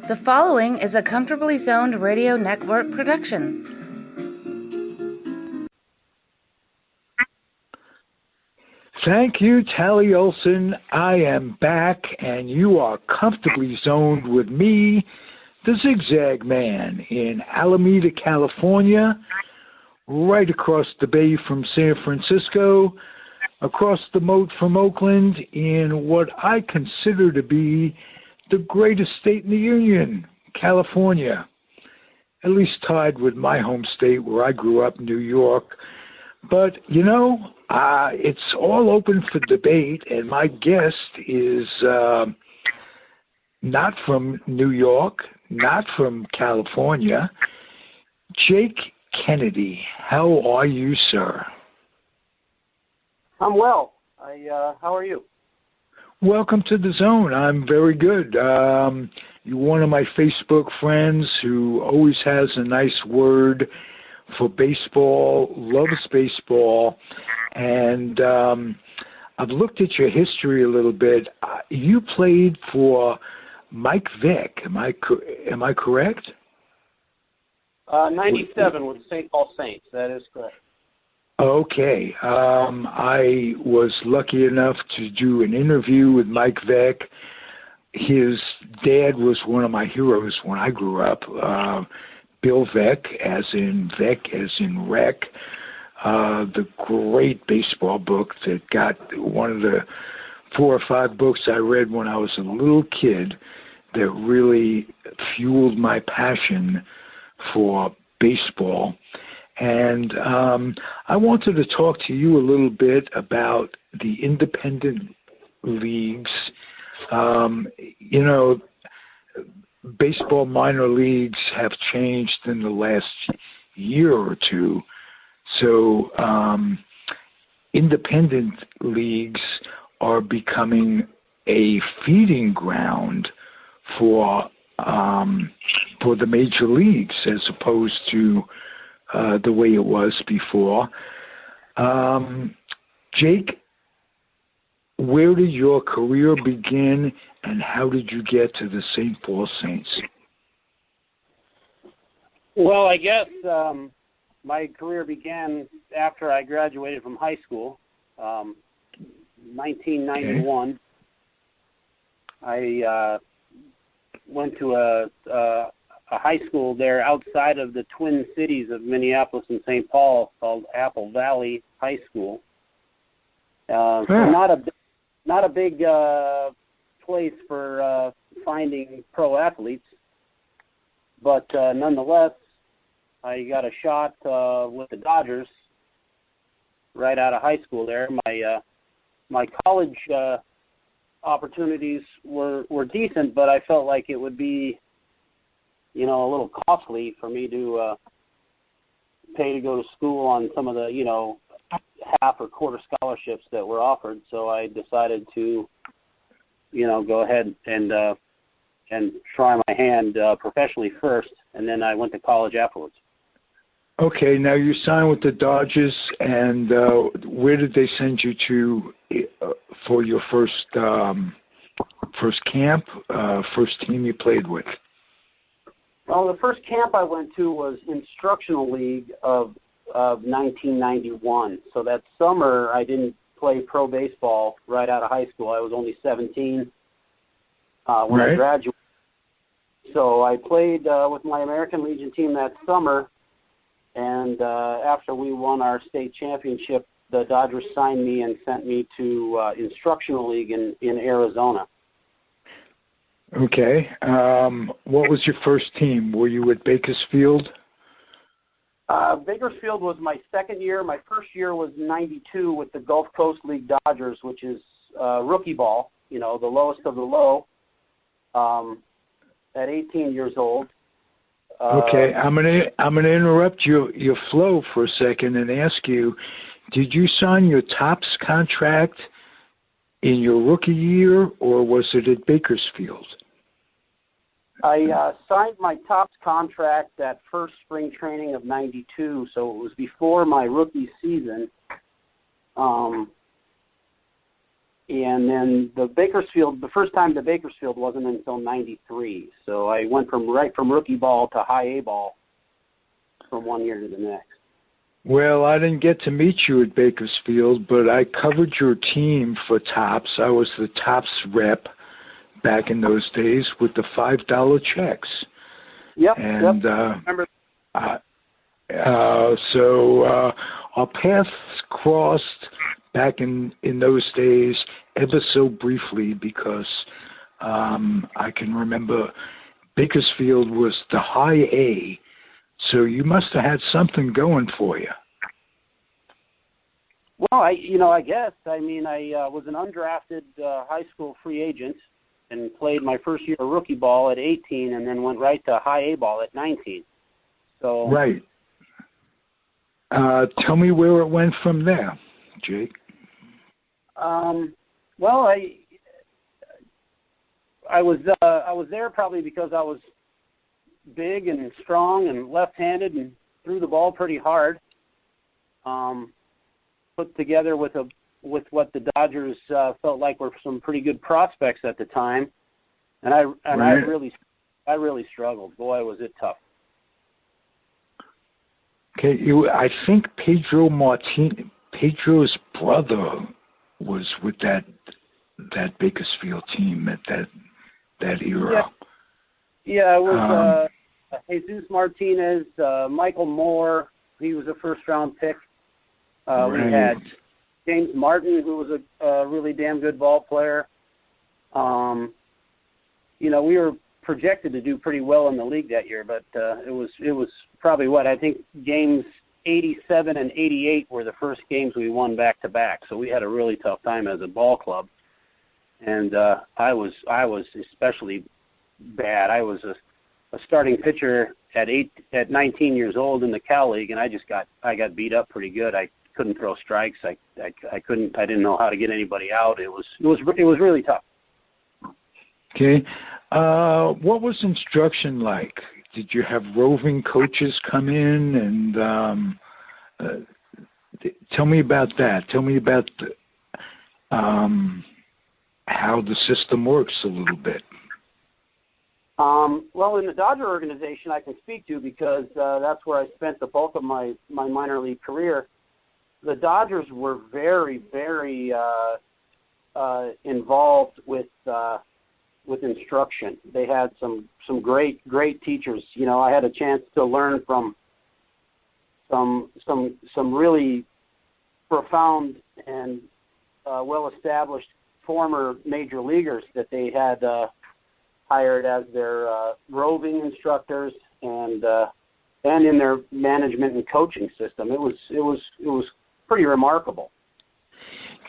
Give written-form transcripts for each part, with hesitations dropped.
The following is a Comfortably Zoned Radio Network production. Thank you, Tally Olson. I am back, and you are comfortably zoned with me, the Zig Zag Man, in Alameda, California, right across the bay from San Francisco, across the moat from Oakland, in what I consider to be the greatest state in the Union, California, at least tied with my home state where I grew up, New York. But, it's all open for debate, and my guest is not from New York, not from California, Jake Kenady. How are you, sir? I'm well. How are you? Welcome to the zone. I'm very good. You're one of my Facebook friends who always has a nice word for baseball, loves baseball, and I've looked at your history a little bit. You played for Mike Vick. Am I correct? 97 with the St. Paul Saints. That is correct. Okay. I was lucky enough to do an interview with Mike Vick. His dad was one of my heroes when I grew up. Bill Vick, as in Rec, the great baseball book that got one of the 4 or 5 books I read when I was a little kid that really fueled my passion for baseball. And I wanted to talk to you a little bit about the independent leagues. Baseball minor leagues have changed in the last year or two. So independent leagues are becoming a feeding ground for the major leagues as opposed to the way it was before. Jake, where did your career begin, and how did you get to the St. Paul Saints? Well, I guess my career began after I graduated from high school, 1991. Okay. I went to a high school there outside of the twin cities of Minneapolis and St. Paul called Apple Valley High School. So not a big place for finding pro athletes, but nonetheless, I got a shot with the Dodgers right out of high school there. My college opportunities were decent, but I felt like it would be a little costly for me to pay to go to school on some of the, half or quarter scholarships that were offered. So I decided to, go ahead and try my hand professionally first, and then I went to college afterwards. Okay, now you signed with the Dodgers, and where did they send you to for your first camp, first team you played with? Well, the first camp I went to was Instructional League of 1991. So that summer, I didn't play pro baseball right out of high school. I was only 17 when I graduated. So I played with my American Legion team that summer, and after we won our state championship, the Dodgers signed me and sent me to Instructional League in Arizona. Okay. What was your first team? Were you at Bakersfield? Bakersfield was my second year. My first year was 92 with the Gulf Coast League Dodgers, which is rookie ball, the lowest of the low, at 18 years old. Okay, I'm gonna interrupt your flow for a second and ask you, did you sign your TOPS contract in your rookie year, or was it at Bakersfield? I signed my TOPS contract that first spring training of 92, so it was before my rookie season. And then the first time to Bakersfield wasn't until '93. So I went from rookie ball to high A ball from one year to the next. Well, I didn't get to meet you at Bakersfield, but I covered your team for Tops. I was the Tops rep back in those days with the $5 checks. Yep. And Remember. So our paths crossed back in those days ever so briefly because I can remember Bakersfield was the high A, so you must have had something going for you. Well, I guess. I mean, I was an undrafted high school free agent and played my first year of rookie ball at 18 and then went right to high A ball at 19. So right. Tell me where it went from there, Jake. Well, I was there probably because I was big and strong and left-handed and threw the ball pretty hard. Put together with what the Dodgers felt like were some pretty good prospects at the time, and I really struggled. Boy, was it tough. Okay, I think Pedro's brother was with that Bakersfield team at that era. Yeah, it was Jesus Martinez, Michael Moore. He was a first-round pick. Right. We had James Martin, who was a really damn good ball player. We were projected to do pretty well in the league that year, but it was probably I think games 87 and 88 were the first games we won back to back. So we had a really tough time as a ball club, and I was especially bad. I was a starting pitcher at 19 years old in the Cal League, and I got beat up pretty good. I couldn't throw strikes. I didn't know how to get anybody out. It was really tough. Okay. What was instruction like? Did you have roving coaches come in and tell me about that? Tell me about how the system works a little bit. Well, in the Dodger organization, I can speak to because that's where I spent the bulk of my minor league career. The Dodgers were very, very involved with instruction. They had some great teachers. I had a chance to learn from some really profound and well-established former major leaguers that they had hired as their roving instructors and in their management and coaching system. It was pretty remarkable.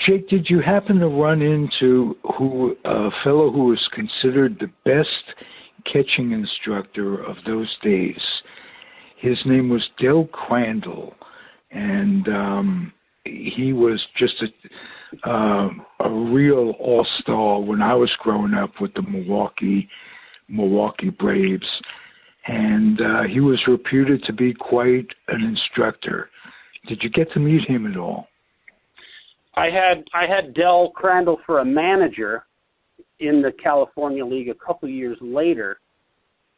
Jake, did you happen to run into a fellow who was considered the best catching instructor of those days? His name was Del Crandall, and he was just a real all-star when I was growing up with the Milwaukee Braves, and he was reputed to be quite an instructor. Did you get to meet him at all? I had Del Crandall for a manager in the California League a couple years later.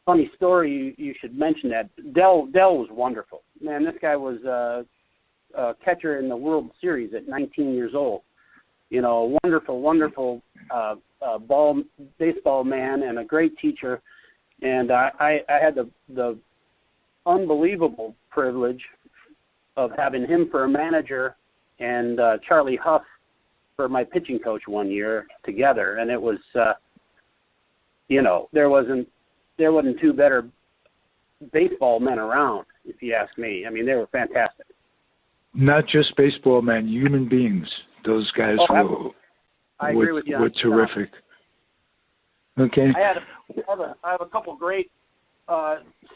Funny story, you should mention that. Del was wonderful. Man, this guy was a catcher in the World Series at 19 years old. Wonderful baseball man and a great teacher. And I had the unbelievable privilege of having him for a manager and Charlie Huff for my pitching coach one year together. And it was, there wasn't two better baseball men around, if you ask me. I mean, they were fantastic. Not just baseball men, human beings. Those guys were terrific. Okay. I have a couple great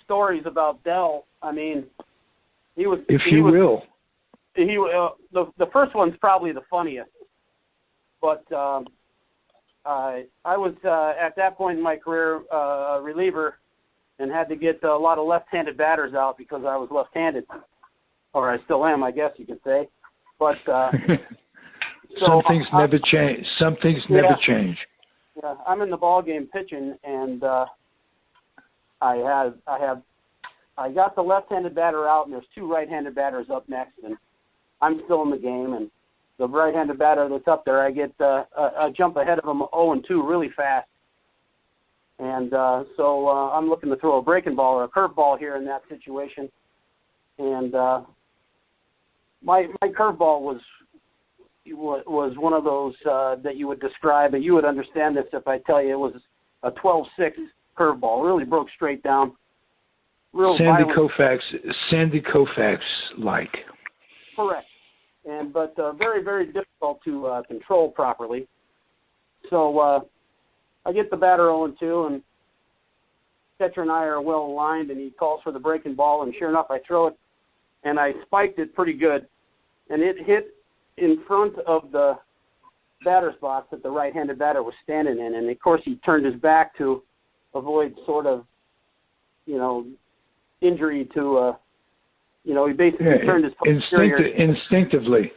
stories about Del. I mean, the first one's probably the funniest. But I was at that point in my career a reliever and had to get a lot of left-handed batters out because I was left-handed, or I still am, I guess you could say. But So some things never change. Some things never change. Yeah, I'm in the ball game pitching, and I got the left-handed batter out, and there's two right-handed batters up next, and I'm still in the game, and the right-handed batter that's up there, I get a jump ahead of him 0-2 really fast. And so I'm looking to throw a breaking ball or a curveball here in that situation. And my curveball was one of those that you would describe, and you would understand this if I tell you it was a 12-6 curveball. Really broke straight down. Real Sandy violent. Koufax-like. Correct. But very, very difficult to control properly. So I get the batter 0-2, and catcher and I are well aligned, and he calls for the breaking ball, and sure enough, I throw it, and I spiked it pretty good, and it hit in front of the batter's box that the right-handed batter was standing in, and of course he turned his back to avoid sort of, injury to, he basically turned his posterior. Instinctively.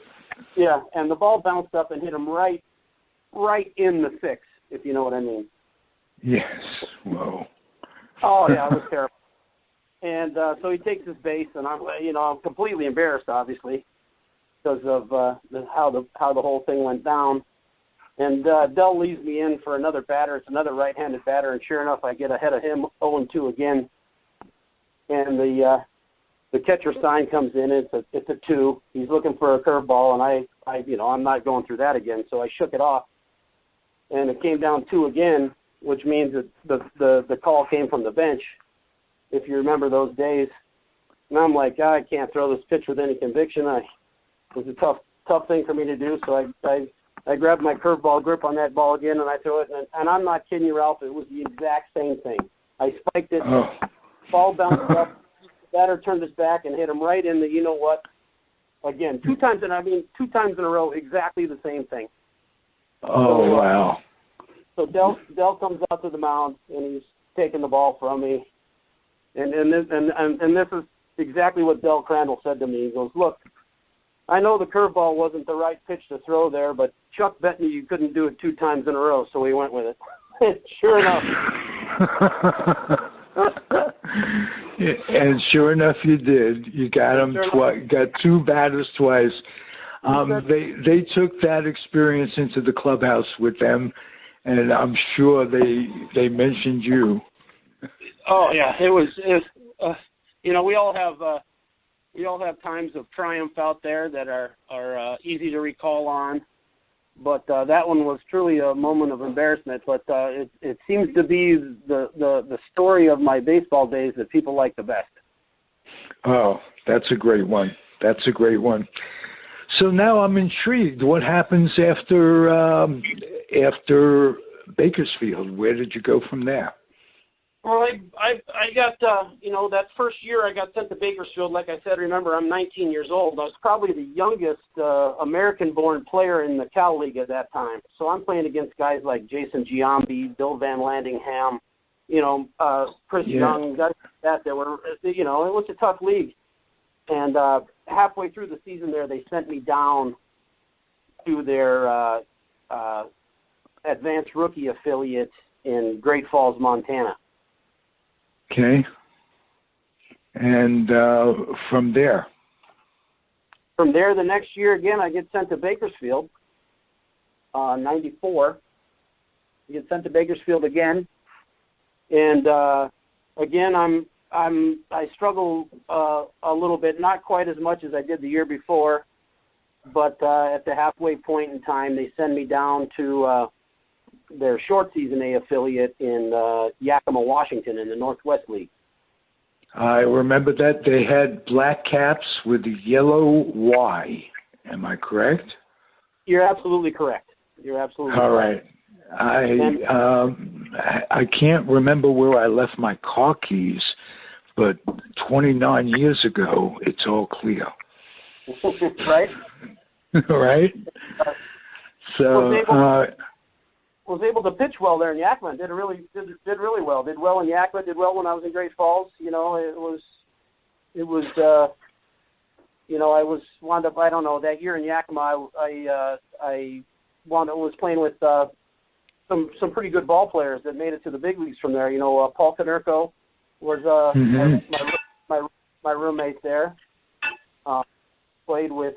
Yeah, and the ball bounced up and hit him right in the six, if you know what I mean. Yes. Whoa. Oh yeah, it was terrible. And so he takes his base, and I'm completely embarrassed, obviously, because of how the whole thing went down. And Dell leaves me in for another batter. It's another right-handed batter, and sure enough, I get ahead of him 0-2 again. And the catcher sign comes in. It's a 2. He's looking for a curveball, and I'm not going through that again. So I shook it off, and it came down 2 again, which means that the call came from the bench, if you remember those days. And I'm like, I can't throw this pitch with any conviction. It was a tough thing for me to do. So I grabbed my curveball grip on that ball again, and I threw it. And I'm not kidding you, Ralph. It was the exact same thing. I spiked it. Oh. Ball bounced up. The batter turned his back and hit him right in the you-know-what. Again, 2 times in a row, exactly the same thing. Oh, wow. So Dell comes out to the mound, and he's taking the ball from me. And this is exactly what Del Crandall said to me. He goes, look, I know the curveball wasn't the right pitch to throw there, but Chuck bet me you couldn't do it 2 times in a row, so he went with it. Sure enough. And sure enough, you did. You got him twice. Got 2 batters twice. They took that experience into the clubhouse with them, and I'm sure they mentioned you. Oh yeah, it was. We all have times of triumph out there that are easy to recall on, but that one was truly a moment of embarrassment. But it seems to be the story of my baseball days that people like the best. Oh, that's a great one. So now I'm intrigued. What happens after Bakersfield? Where did you go from there? Well, I got, that first year I got sent to Bakersfield. Like I said, remember, I'm 19 years old. I was probably the youngest American-born player in the Cal League at that time. So I'm playing against guys like Jason Giambi, Bill Van Landingham, Chris Young, guys like that were, it was a tough league. And halfway through the season there, they sent me down to their advanced rookie affiliate in Great Falls, Montana. Okay. And from there? From there, the next year, again, I get sent to Bakersfield, 94. I get sent to Bakersfield again. And, again, I struggle a little bit, not quite as much as I did the year before, but at the halfway point in time, they send me down to their short season A affiliate in Yakima, Washington, in the Northwest League. I remember that they had black caps with a yellow Y. Am I correct? You're absolutely correct. All right. I can't remember where I left my car keys, but 29 years ago, it's all clear. Right? Right? So was able to pitch well there in Yakima. Did really well. Did well in Yakima. Did well when I was in Great Falls. It was I wound up, I don't know, that year in Yakima, I was playing with some pretty good ball players that made it to the big leagues from there. Paul Konerko was my roommate there. Played with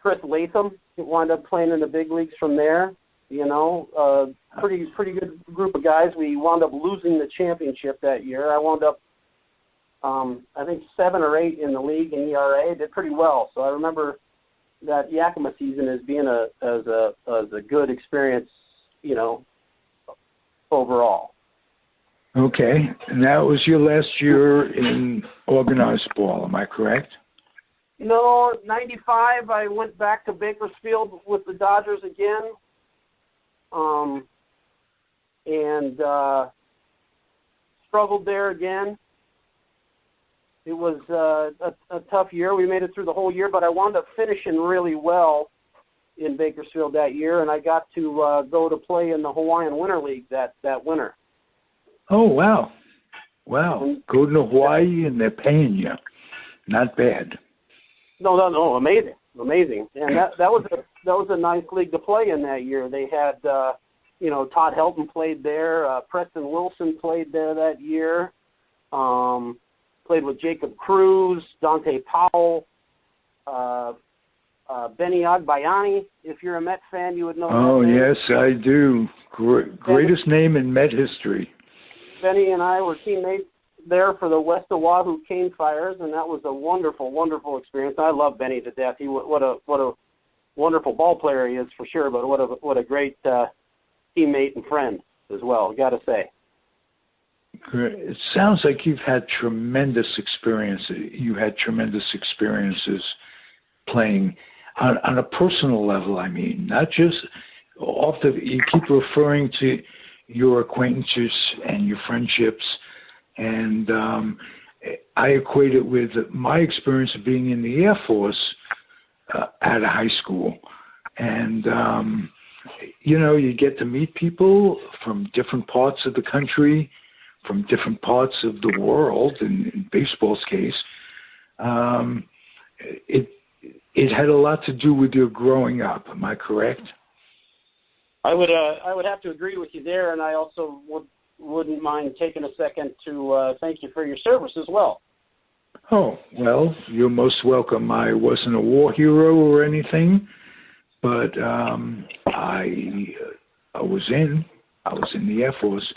Chris Latham. He wound up playing in the big leagues from there. Pretty good group of guys. We wound up losing the championship that year. I wound up, I think 7 or 8 in the league in ERA. Did pretty well. So I remember that Yakima season as being a good experience, overall. Okay, and that was your last year in organized ball, am I correct? 95, I went back to Bakersfield with the Dodgers again, and struggled there again. It was a tough year. We made it through the whole year, but I wound up finishing really well in Bakersfield that year, and I got to go to play in the Hawaiian Winter League that winter. Oh, wow. Wow. Go to Hawaii and they're paying you. Not bad. No, amazing. And that was a nice league to play in that year. They had, Todd Helton played there. Preston Wilson played there that year. Played with Jacob Cruz, Dante Powell, Benny Agbayani. If you're a Met fan, you would know Oh, that name. Yes, I do. Greatest name in Met history. Benny and I were teammates there for the West Oahu Cane Fires, and that was a wonderful, wonderful experience. I love Benny to death. What a wonderful ball player he is for sure, but what a great teammate and friend as well, got to say. It sounds like you've had tremendous experience. You had tremendous experiences playing on a personal level. I mean, not just you keep referring to your acquaintances and your friendships, and I equate it with my experience of being in the Air Force at a high school, and you get to meet people from different parts of the country, from different parts of the world. In baseball's case, it had a lot to do with your growing up. Am I correct? I would have to agree with you there, and I also wouldn't mind taking a second to thank you for your service as well. Oh, well, you're most welcome. I wasn't a war hero or anything, but I was in the Air Force.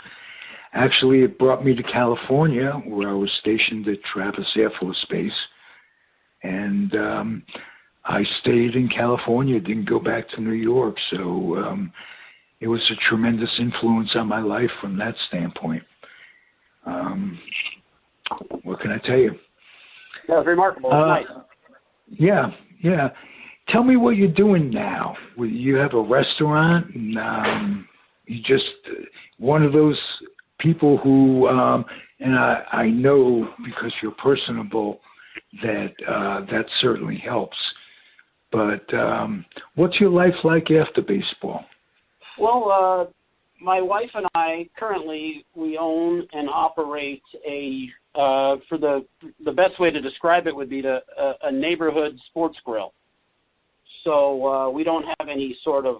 Actually, it brought me to California, where I was stationed at Travis Air Force Base, and I stayed in California, didn't go back to New York, so it was a tremendous influence on my life from that standpoint. What can I tell you? That was remarkable. It's nice. Yeah. Tell me what you're doing now. You have a restaurant, and you just one of those people who, and I know because you're personable that certainly helps. But what's your life like after baseball? Well, my wife and I currently we own and operate for the best way to describe it would be a neighborhood sports grill. So we don't have any sort of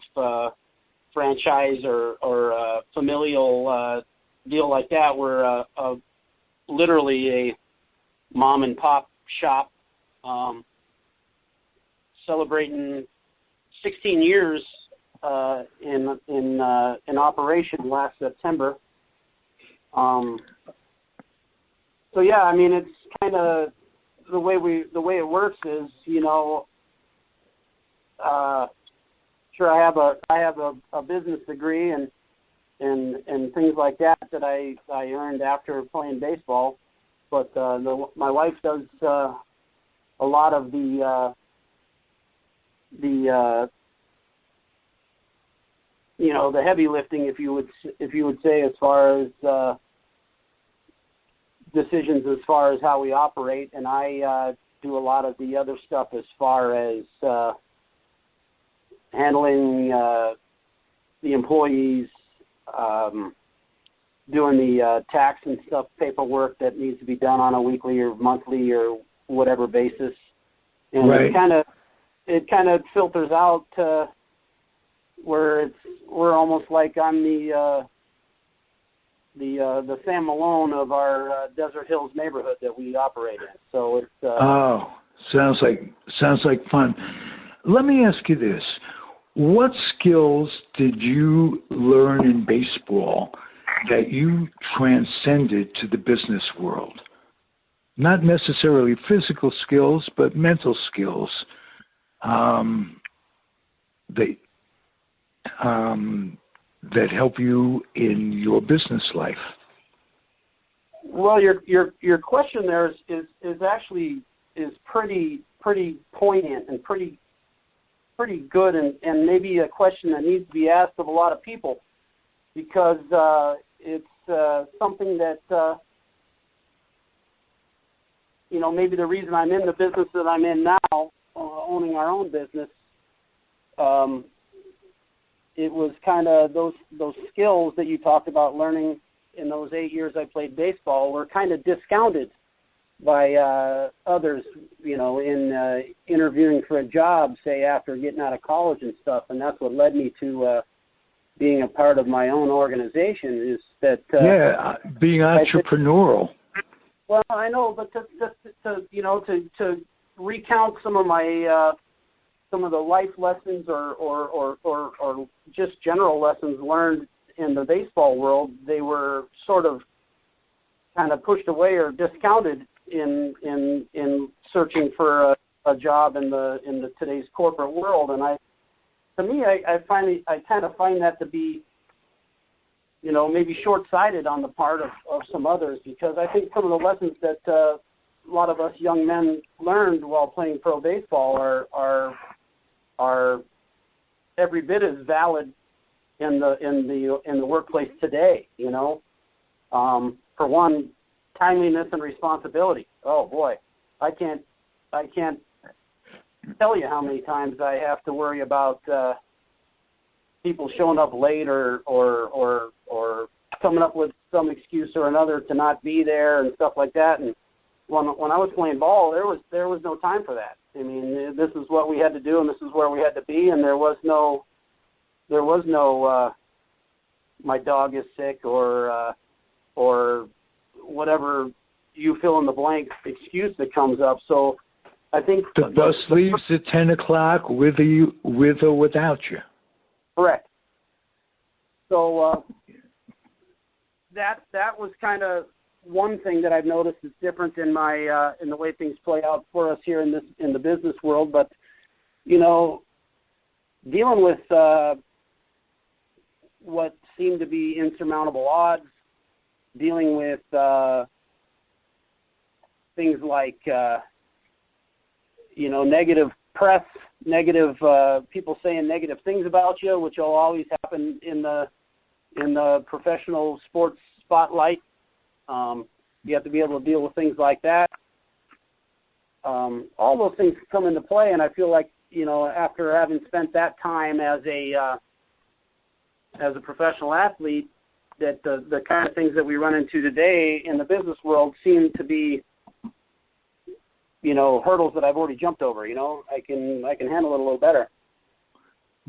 franchise or familial deal like that. We're literally a mom and pop shop, celebrating 16 years in operation last September. So yeah, I mean, it's kind of the way it works is, sure, I have a business degree and things like that I earned after playing baseball, but my wife does a lot of the heavy lifting, if you would say, as far as decisions as far as how we operate, and I do a lot of the other stuff as far as handling the employees, doing the tax and stuff paperwork that needs to be done on a weekly or monthly or whatever basis, and right. it kind of filters out to where we're almost like I'm the Sam Malone of our Desert Hills neighborhood that we operate in. So it's sounds like fun. Let me ask you this: what skills did you learn in baseball that you transcended to the business world? Not necessarily physical skills, but mental skills that help you in your business life. Well, your question there is actually pretty poignant and pretty good, and maybe a question that needs to be asked of a lot of people, because it's something that maybe the reason I'm in the business that I'm in now, owning our own business, it was kind of those skills that you talked about learning in those 8 years I played baseball were kind of discounted by others, in interviewing for a job, say after getting out of college and stuff, and that's what led me to being a part of my own organization. Is that being entrepreneurial. Well, I know, but to recount some of my some of the life lessons or just general lessons learned in the baseball world, they were sort of kind of pushed away or discounted in searching for a job in the today's corporate world. And I kind of find that to be, maybe short-sighted on the part of some others, because I think some of the lessons that a lot of us young men learned while playing pro baseball are every bit as valid in the workplace today. For one, timeliness and responsibility. Oh boy, I can't tell you how many times I have to worry about people showing up late or coming up with some excuse or another to not be there and stuff like that. And when I was playing ball, there was no time for that. I mean, this is what we had to do, and this is where we had to be, and there was no my dog is sick or whatever you fill in the blank excuse that comes up. So I think the bus leaves at 10 o'clock with or without you. Correct. So that was kind of one thing that I've noticed is different in my in the way things play out for us here in the business world. But dealing with what seem to be insurmountable odds, dealing with things like negative press, negative people saying negative things about you, which will always happen in the professional sports spotlight. You have to be able to deal with things like that. All those things come into play, and I feel like after having spent that time as a professional athlete, that the kind of things that we run into today in the business world seem to be hurdles that I've already jumped over. I can handle it a little better.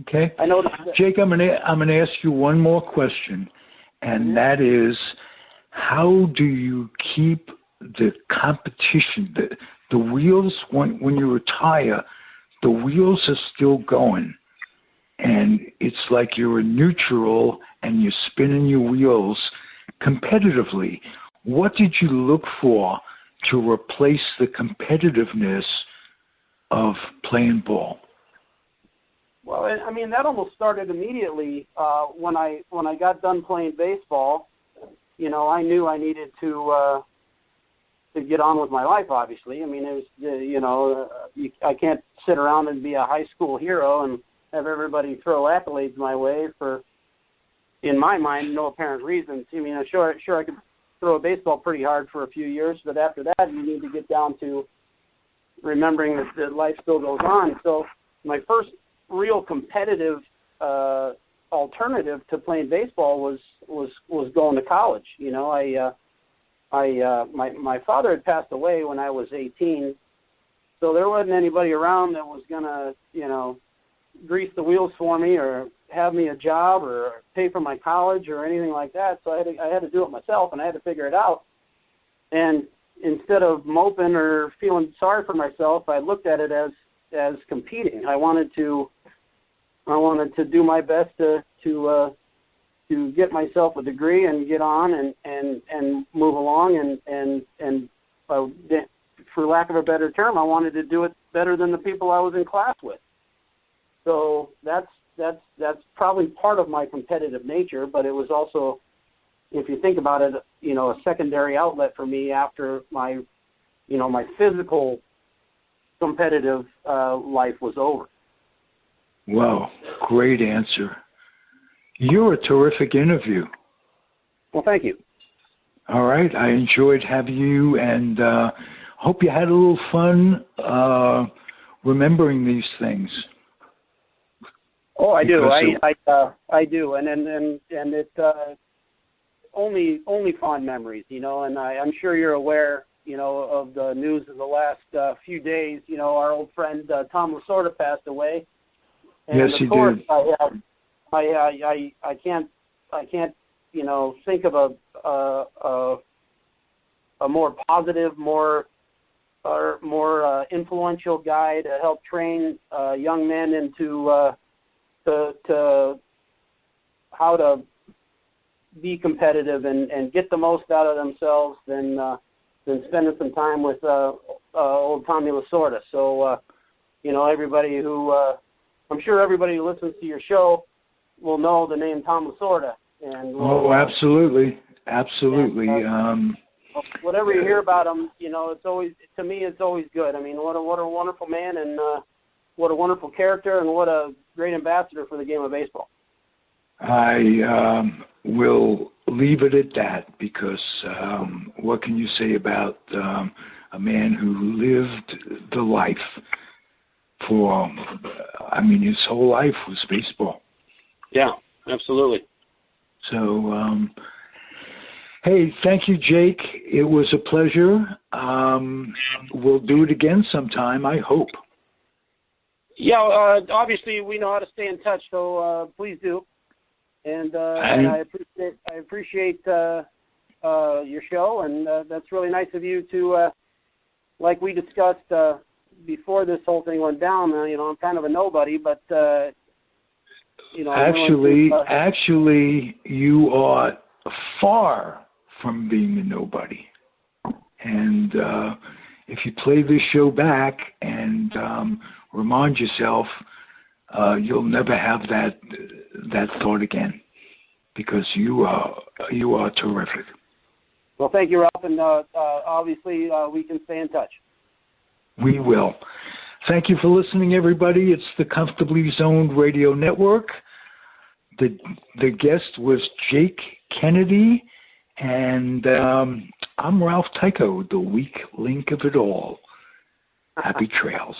Okay. I noticed Jake, I'm gonna ask you one more question, and that is, how do you keep the competition, the wheels, when you retire, the wheels are still going, and it's like you're in neutral and you're spinning your wheels competitively. What did you look for to replace the competitiveness of playing ball? Well, I mean, that almost started immediately when I got done playing baseball. I knew I needed to get on with my life. Obviously, I mean, it was I can't sit around and be a high school hero and have everybody throw accolades my way for, in my mind, no apparent reasons. I mean, sure I could throw a baseball pretty hard for a few years, but after that, you need to get down to remembering that life still goes on. So my first real competitive alternative to playing baseball was going to college. You know, my father had passed away when I was 18, so there wasn't anybody around that was gonna, you know, grease the wheels for me or have me a job or pay for my college or anything like that. So I had to do it myself, and I had to figure it out. And instead of moping or feeling sorry for myself, I looked at it as competing. I wanted to do my best to get myself a degree and get on and move along and for lack of a better term, I wanted to do it better than the people I was in class with. So that's probably part of my competitive nature, but it was also, if you think about it, you know, a secondary outlet for me after my physical competitive life was over. Wow, great answer. You're a terrific interview. Well, thank you. All right, I enjoyed having you, and hope you had a little fun remembering these things. Oh, I do. I do, and it only fond memories, you know. And I'm sure you're aware, you know, of the news of the last few days. You know, our old friend Tom Lasorda passed away. And yes, he of course, did. I can't, you know, think of a more positive, more influential guy to help train young men into to how to be competitive and get the most out of themselves than spending some time with old Tommy Lasorda. So, you know, everybody who I'm sure everybody who listens to your show will know the name Tom Lasorda. And absolutely. And, whatever you hear about him, you know, it's always good. I mean, what a wonderful man, and what a wonderful character, and what a great ambassador for the game of baseball. I will leave it at that, because what can you say about a man who lived the life for, I mean, his whole life was baseball. Yeah, absolutely. So, hey, thank you, Jake. It was a pleasure. We'll do it again sometime, I hope. Yeah, obviously we know how to stay in touch, so please do. And I appreciate your show, and that's really nice of you to, like we discussed before this whole thing went down. You know, I'm kind of a nobody, but you know, actually, you are far from being a nobody. And if you play this show back and remind yourself, you'll never have that thought again, because you are terrific. Well, thank you, Ralph, and obviously we can stay in touch. We will. Thank you for listening, everybody. It's the Comfortably Zoned Radio Network. The guest was Jake Kenady, and I'm Ralph Tycho, the weak link of it all. Happy trails.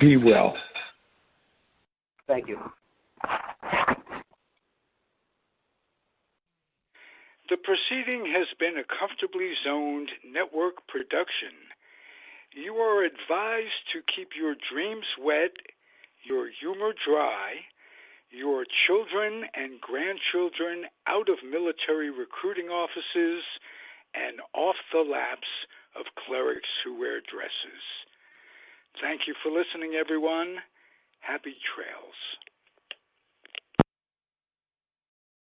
Be well. Thank you. The proceeding has been a Comfortably Zoned Network production. You are advised to keep your dreams wet, your humor dry, your children and grandchildren out of military recruiting offices and off the laps of clerics who wear dresses. Thank you for listening, everyone. Happy trails.